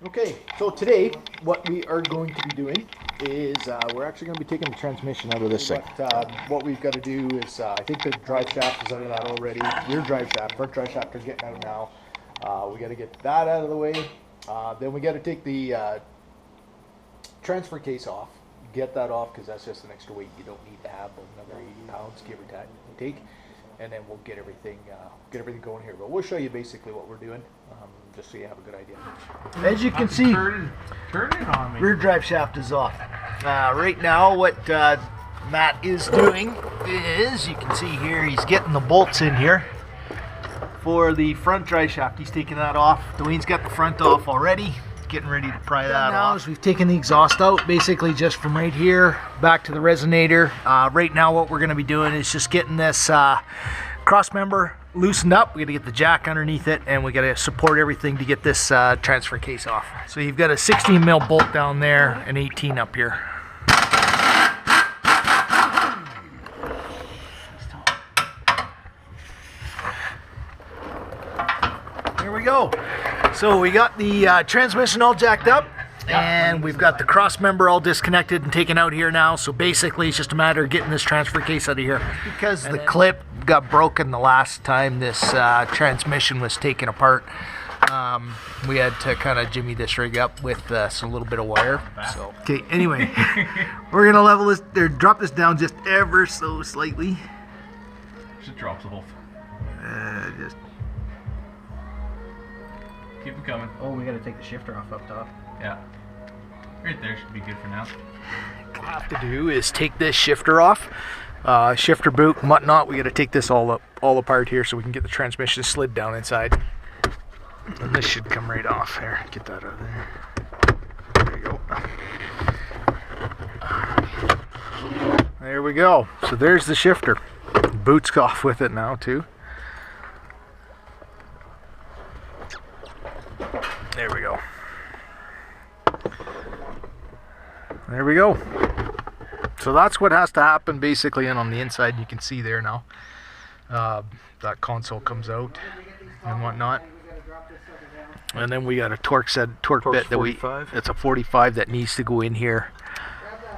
Okay, so today what we are going to be doing is we're actually going to be taking the transmission out of this thing. What we've got to do is, I think the drive shaft is out of that already. Rear drive shaft, front drive shaft are getting out now. We got to get that out of the way. Then we got to take the transfer case off, get that off because that's just an extra weight you don't need to have, another 80 pounds, give or take. And then we'll get everything going here. But we'll show you basically what we're doing, just so you have a good idea. As you can see, turn it on me. Rear drive shaft is off. Right now, what Matt is doing is, you can see here, he's getting the bolts in here for the front drive shaft. He's taking that off. Dwayne's got the front off already, getting ready to pry that off. We've taken the exhaust out, basically just from right here back to the resonator. Right now, what we're going to be doing is just getting this cross member loosened up. We got to get the jack underneath it, and we got to support everything to get this transfer case off. So you've got a 16 mil bolt down there and 18 up here. There we go. So we got the transmission all jacked up, and we've got the cross member all disconnected and taken out here now. So basically it's just a matter of getting this transfer case out of here. Because the clip got broken the last time this transmission was taken apart, we had to kind of jimmy this rig up with a little bit of wire. So okay, anyway, we're gonna level this, or drop this down just ever so slightly. Just drops the whole thing. Just keep it coming. Oh, we gotta take the shifter off up top. Yeah. Right there should be good for now. What we have to do is take this shifter off. Shifter boot and whatnot. We got to take this all apart here so we can get the transmission slid down inside. And this should come right off. Here, get that out of there. There you go. There we go. So there's the shifter. Boot's off with it now too. There we go. There we go. So that's what has to happen basically, and on the inside you can see there now. That console comes out and whatnot. And then we got a torque bit that 45. it's a 45 that needs to go in here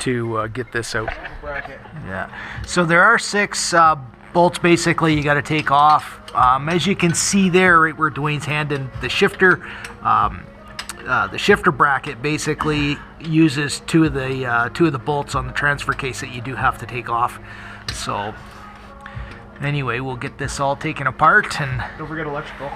to get this out. Yeah. So there are 6 bolts basically you got to take off. As you can see there, right where Dwayne's handing the shifter bracket basically uses two of the bolts on the transfer case that you do have to take off. So anyway, we'll get this all taken apart. And Don't forget electrical.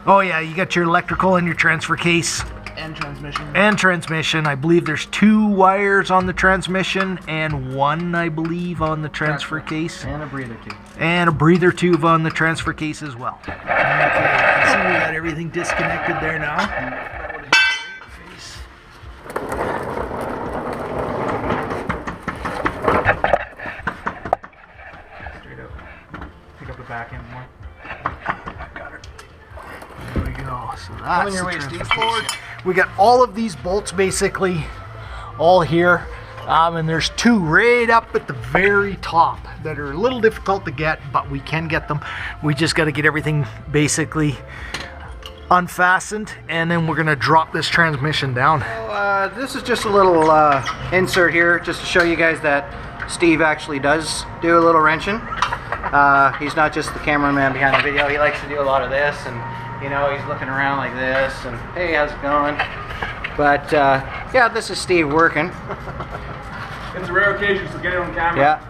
oh yeah, you got your electrical and your transfer case. And transmission. And transmission. I believe there's 2 wires on the transmission and 1, I believe, on the transfer case. And a breather tube. And a breather tube on the transfer case as well. Okay, you can see we got everything disconnected there now. Straight up. Pick up the back end more. Got it. There we go. So that's Coming your way, transfer Steve. case. Forward. We got all of these bolts basically all here. And there's 2 right up at the very top that are a little difficult to get, but we can get them. We just got to get everything basically unfastened, and then we're going to drop this transmission down. This is just a little insert here just to show you guys that Steve actually does do a little wrenching. He's not just the cameraman behind the video. He likes to do a lot of this, and you know, he's looking around like this and hey, how's it going? But yeah, this is Steve working. It's a rare occasion, so get it on camera. Yeah.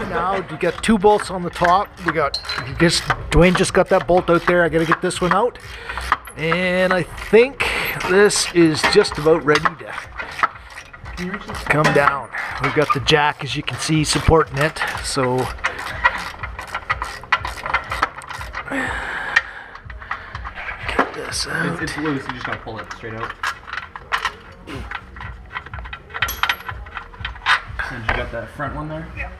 Now we got 2 bolts on the top. Dwayne just got that bolt out there. I got to get this one out, and I think this is just about ready to come down. We've got the jack, as you can see, supporting it. So get this out. It's loose, you just gotta pull it straight out. And you got that front one there? Yeah.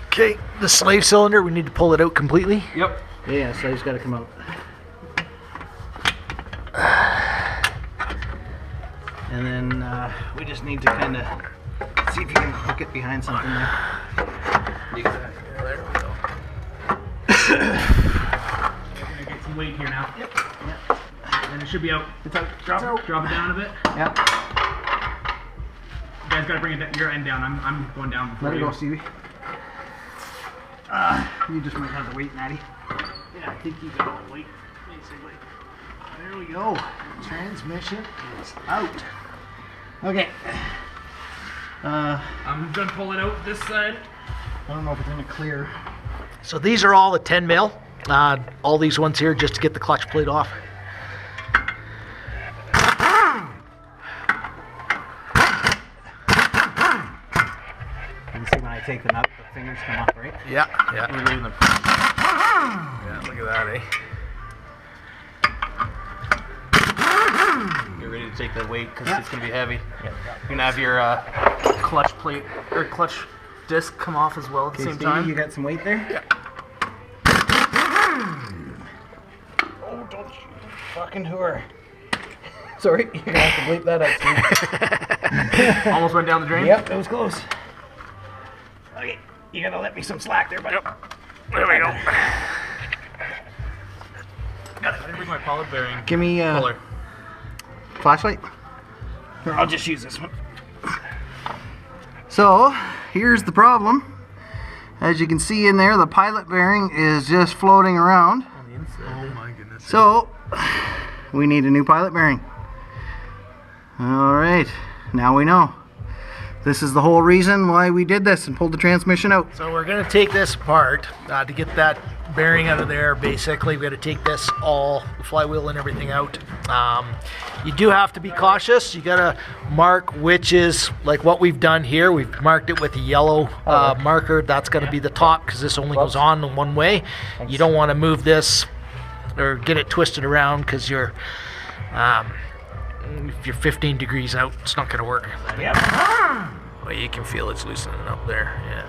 Okay, the slave cylinder, we need to pull it out completely. Yep. Yeah, so he's got to come out. And then we just need to kind of see if you can hook it behind something there. There we go. We're gonna get some weight here now. Yep. And it should be out. It's out. Drop it down a bit. Yep. You guys gotta bring your end down. I'm going down before Let it you. go, Stevie. You just might have to wait, Maddie. Yeah, I think you got all the weight, basically. There we go. Transmission is out. Okay. I'm gonna pull it out this side. I don't know if it's gonna clear. So these are all the 10 mil. All these ones here just to get the clutch plate off. You can see when I take them out, the fingers come off, right? Yeah, yeah. We're leaving them. Yeah, look at that, eh? Get ready to take the weight because it's gonna be heavy. You're gonna have your clutch plate or clutch disc come off as well at the same Stevie, time. you got some weight there? Yeah. Oh, don't you fucking whore. Sorry, you're gonna have to bleep that out, Steve. Almost went down the drain. Yep, that was close. Okay, you gotta let me some slack there, buddy. There we go. I didn't bring my pilot bearing Give me puller. flashlight. Or I'll just use this one. So, here's the problem. As you can see in there, the pilot bearing is just floating around. On the inside. Oh my goodness. So, we need a new pilot bearing. Alright, now we know. This is the whole reason why we did this and pulled the transmission out. So we're going to take this apart to get that bearing out of there. Basically, we got to take this all, the flywheel and everything out. You do have to be cautious. You got to mark which is like what we've done here. We've marked it with a yellow marker. That's going to be the top because this only goes on in one way. You don't want to move this or get it twisted around because you're if you're 15 degrees out, it's not going to work. Yep. Well, you can feel it's loosening up there. Yeah.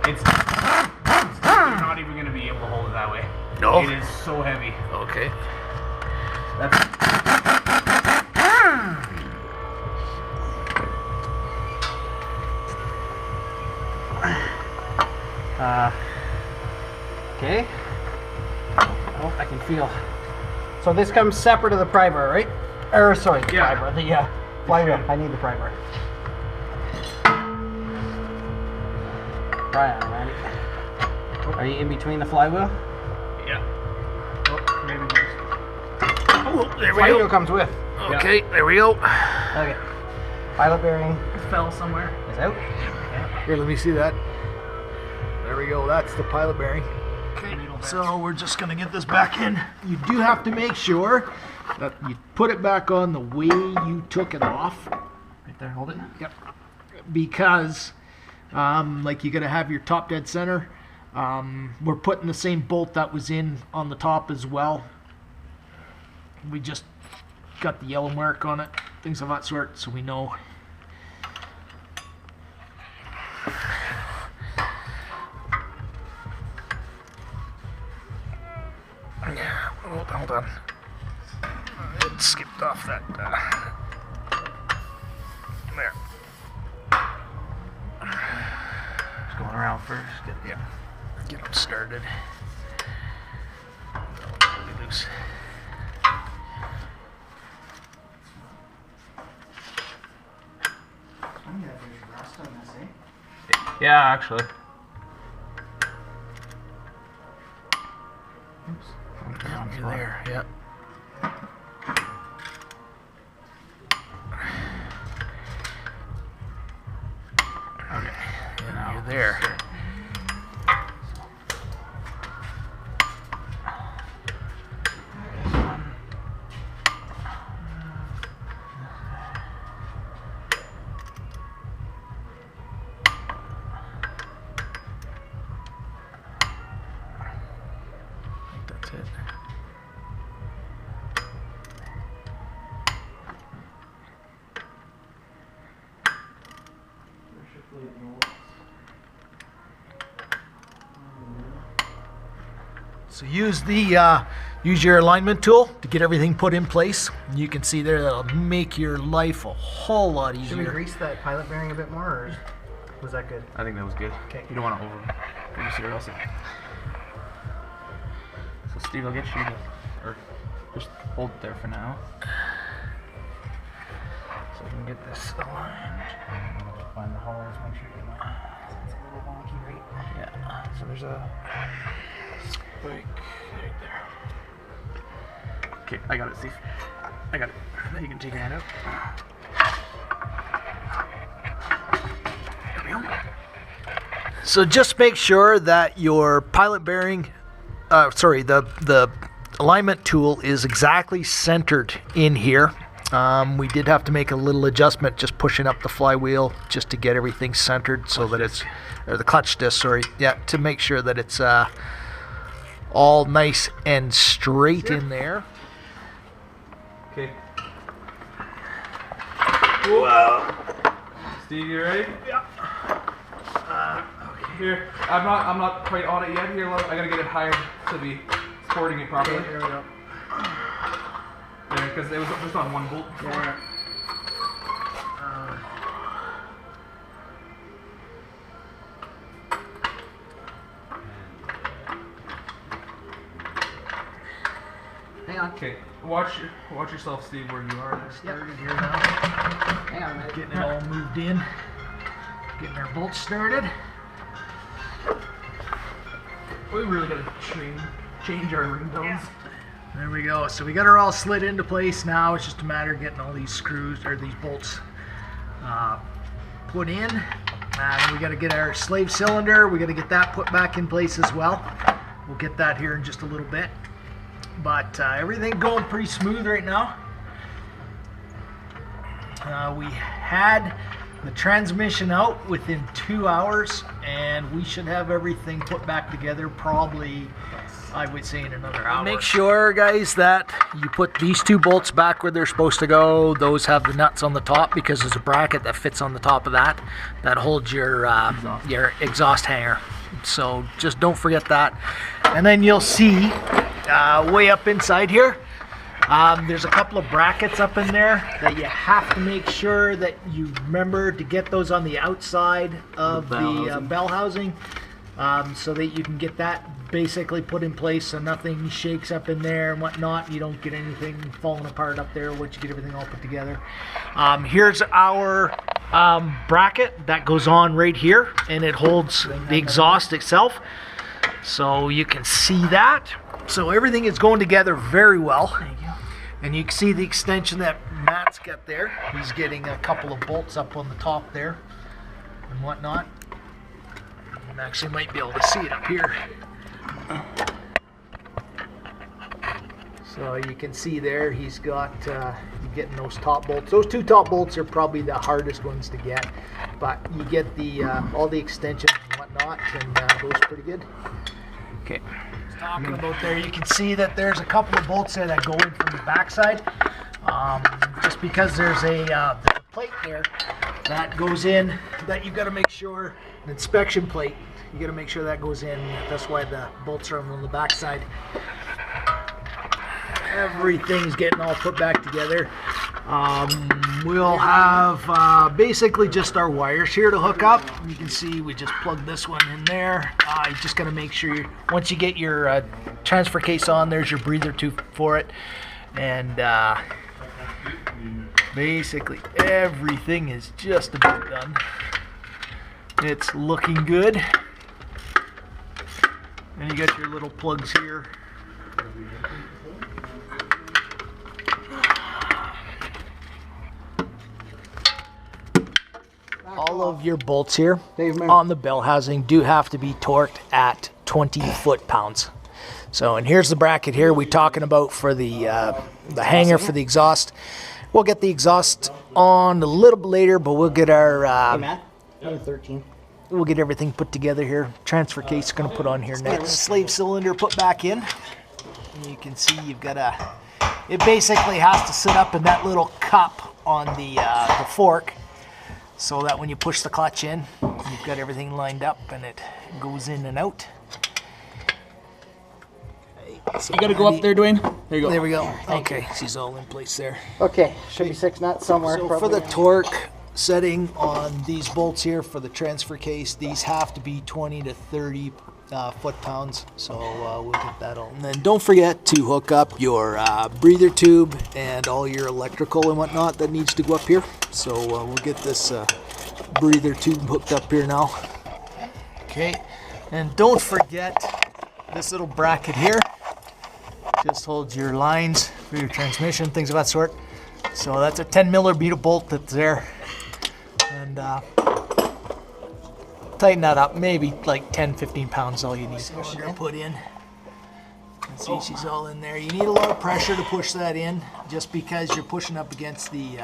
It's you're not even gonna be able to hold it that way. No. It is so heavy. Okay. That's Okay. Oh, I can feel. So this comes separate of the pry bar, right? Or sorry, the Yeah. pry bar, the flywheel. I need the pry bar. Pry on, Randy. Are you in between the flywheel? yeah. Oh, maybe Oh, there we Flywheel go. comes with. Okay, there we go. Okay. Pilot bearing it fell somewhere. is out. Here, let me see that. There we go. That's the pilot bearing. Okay, so we're just going to get this back in. You do have to make sure that you put it back on the way you took it off. Right there, hold it. Yep. Because, like, you got to have your top dead center. We're putting the same bolt that was in on the top as well. We just got the yellow mark on it, things of that sort, so we know. Yeah, hold on. It skipped off that. There. Just going around first. Get them started. Really loose. There's rust on this, eh? Yeah, actually. Yeah, you're there. Yeah. Okay. Yeah, you're there. I think that's it. So use the use your alignment tool to get everything put in place. You can see there that'll make your life a whole lot easier. Should we grease that pilot bearing a bit more, or was that good? I think that was good. Okay. You don't want to grease it or else. So Steve, I'll get you to, or just hold it there for now. So I can get this aligned. Find the holes, make sure you know. It's a little wonky, right? Yeah. So there's a spike right there. Okay, I got it, Steve. I got it. You can take your hand out. There we go. So just make sure that your pilot bearing, the alignment tool is exactly centered in here. We did have to make a little adjustment, just pushing up the flywheel just to get everything centered, so that it's, or the clutch disc, sorry, yeah, to make sure that it's all nice and straight in there. Okay. Whoa. Steve, you ready? Yeah. Okay. Here, I'm not quite on it yet. Here, I gotta get it higher to be supporting it properly. Okay, here we go. There, because it was just on one bolt before. Yeah. Hang on. Okay, watch yourself, Steve, where you are. Started here now. Hang on a minute. Getting it all moved in. Getting our bolts started. We really gotta change our ringtones. There we go. So we got her all slid into place now. It's just a matter of getting all these screws or these bolts put in. We got to get our slave cylinder. We got to get that put back in place as well. We'll get that here in just a little bit. But everything going pretty smooth right now. We had the transmission out within 2 hours, and we should have everything put back together probably, I would say, in another hour. Make sure, guys, that you put these two bolts back where they're supposed to go. Those have the nuts on the top because there's a bracket that fits on the top of that holds your exhaust hanger. So just don't forget that. And then you'll see way up inside here, there's a couple of brackets up in there that you have to make sure that you remember to get those on the outside of the bell housing, so that you can get that basically put in place so nothing shakes up in there and whatnot. You don't get anything falling apart up there once you get everything all put together. Here's our bracket that goes on right here, and it holds the exhaust itself, so you can see that. So everything is going together very well. Thank you. And you can see the extension that Matt's got there. He's getting a couple of bolts up on the top there and whatnot. You actually might be able to see it up here. So you can see there he's got getting those top bolts. Those two top bolts are probably the hardest ones to get, but you get the all the extensions and whatnot, and those pretty good. Okay. Talking about there, you can see that there's a couple of bolts there that go in from the backside. Just because there's a plate there that goes in that you've got to make sure, an inspection plate, you got to make sure that goes in. That's why the bolts are on the backside. Everything's getting all put back together. We'll have basically just our wires here to hook up. You can see we just plugged this one in there. You just got to make sure once you get your transfer case on, there's your breather tube for it. And basically everything is just about done. It's looking good. And you got your little plugs here. All of your bolts here on the bell housing do have to be torqued at 20 foot-pounds. So, and here's the bracket here we're talking about for the hanger for the exhaust. We'll get the exhaust on a little bit later, but we'll get our 13. we'll get everything put together here. Transfer case going to put on here next. Slave cylinder put back in. You can see you've got it basically has to sit up in that little cup on the fork, so that when you push the clutch in, you've got everything lined up and it goes in and out. Okay. You gotta go up there, Dwayne. There you go. There we go. Okay, she's all in place there. Okay, should be 6 nuts somewhere. So for the torque setting on these bolts here for the transfer case, these have to be 20 to 30 foot-pounds. So we'll get that on. And then don't forget to hook up your breather tube and all your electrical and whatnot that needs to go up here. So we'll get this breather tube hooked up here now. Okay, and don't forget this little bracket here. Just holds your lines for your transmission, things of that sort. So that's a 10 millimeter bolt that's there. And tighten that up, maybe like 10-15 pounds, all you need to put in. And see, she's all in there. You need a lot of pressure to push that in, just because you're pushing up against the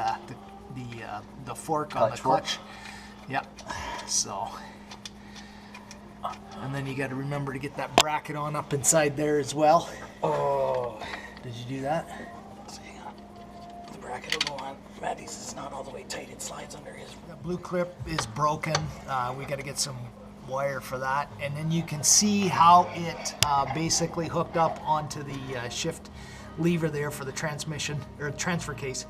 fork on the clutch. Yep. So, and then you got to remember to get that bracket on up inside there as well. Oh, did you do that? The bracket will go on. Maddie's is not all the way tight. It slides under his. The blue clip is broken. We got to get some wire for that. And then you can see how it basically hooked up onto the shift lever there for the transmission or transfer case.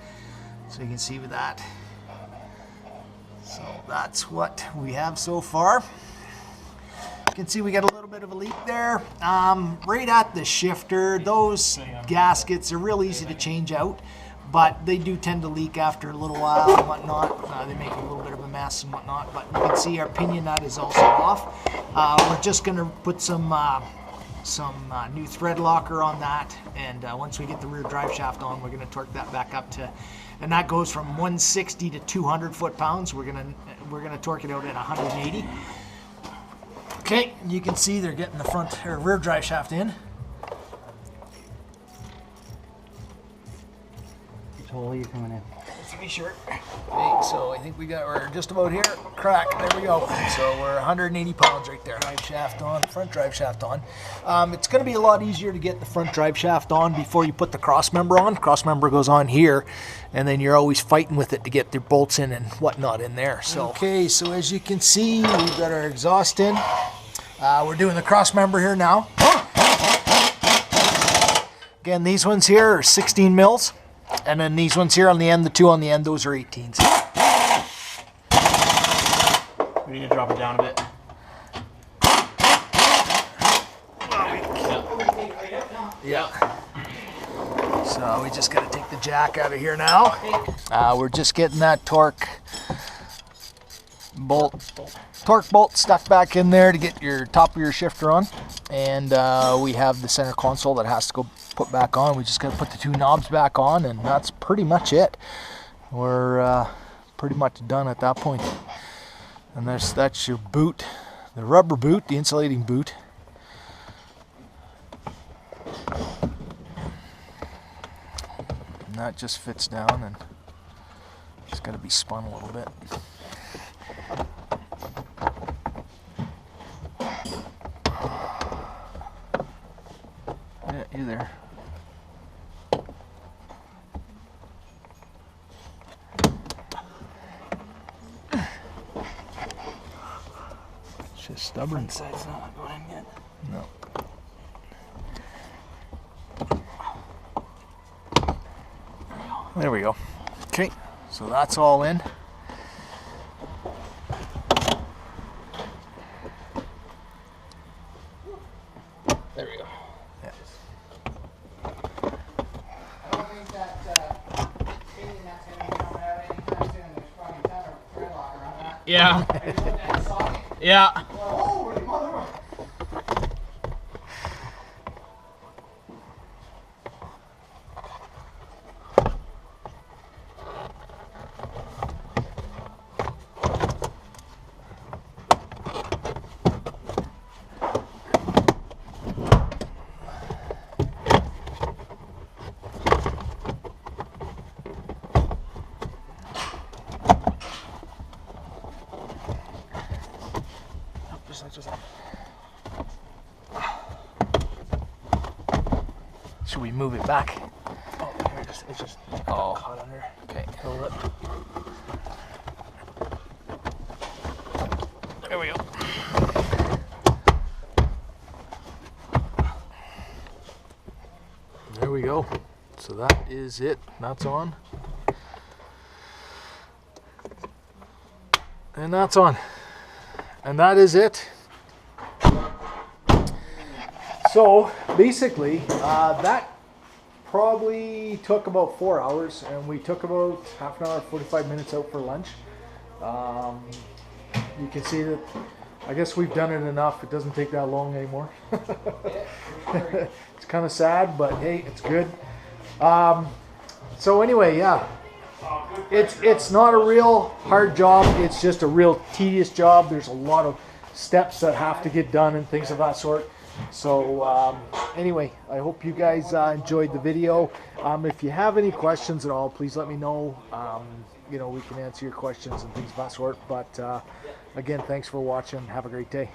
So you can see with that. So that's what we have so far. You can see we got a little bit of a leak there. Right at the shifter, those gaskets are real easy to change out, but they do tend to leak after a little while and whatnot. They make a little bit of a mess and whatnot, but you can see our pinion nut is also off. We're just gonna put some new thread locker on that, and once we get the rear drive shaft on, we're gonna torque that back up to, and that goes from 160 to 200 foot-pounds. We're gonna torque it out at 180. Okay, you can see they're getting the front or rear drive shaft in. Which hole are you coming in? Just to be sure. Okay, so I think we're just about here. Crack, there we go. So we're 180 pounds right there. Drive shaft on, front drive shaft on. It's going to be a lot easier to get the front drive shaft on before you put the cross member on. Cross member goes on here, and then you're always fighting with it to get the bolts in and whatnot in there. So okay, so as you can see, we've got our exhaust in. We're doing the cross member here now. Again, these ones here are 16 mils. And then these ones here on the end, the two on the end, those are 18s. We need to drop it down a bit. Yeah. So we just got to take the jack out of here now. We're just getting that torque bolt stuck back in there to get your top of your shifter on. And we have the center console that has to go put back on. We just got to put the two knobs back on, and that's pretty much it. We're pretty much done at that point. And that's your boot, the rubber boot, the insulating boot. And that just fits down, and it's got to be spun a little bit. Yeah, you there. It's just stubborn. Inside's not going in yet. No. There we go. Okay, so that's all in. There we go. Yeah. I don't think that pinion nut's going to be coming out anytime soon. There's probably a ton of thread locker on that. Yeah. Are you looking at the socket? Yeah. Holy mother! Should we move it back? Oh, here, it's just Caught under. Okay. hold it. There we go. go. So that is it. That's on. And that's on. And that is it. So basically, that probably took about 4 hours, and we took about half an hour, 45 minutes out for lunch. You can see that, I guess we've done it enough. It doesn't take that long anymore. It's kind of sad, but hey, it's good. So anyway, yeah, it's not a real hard job. It's just a real tedious job. There's a lot of steps that have to get done and things of that sort. So anyway, I hope you guys enjoyed the video. If you have any questions at all, please let me know. You know, we can answer your questions and things of that sort. But again, thanks for watching. Have a great day.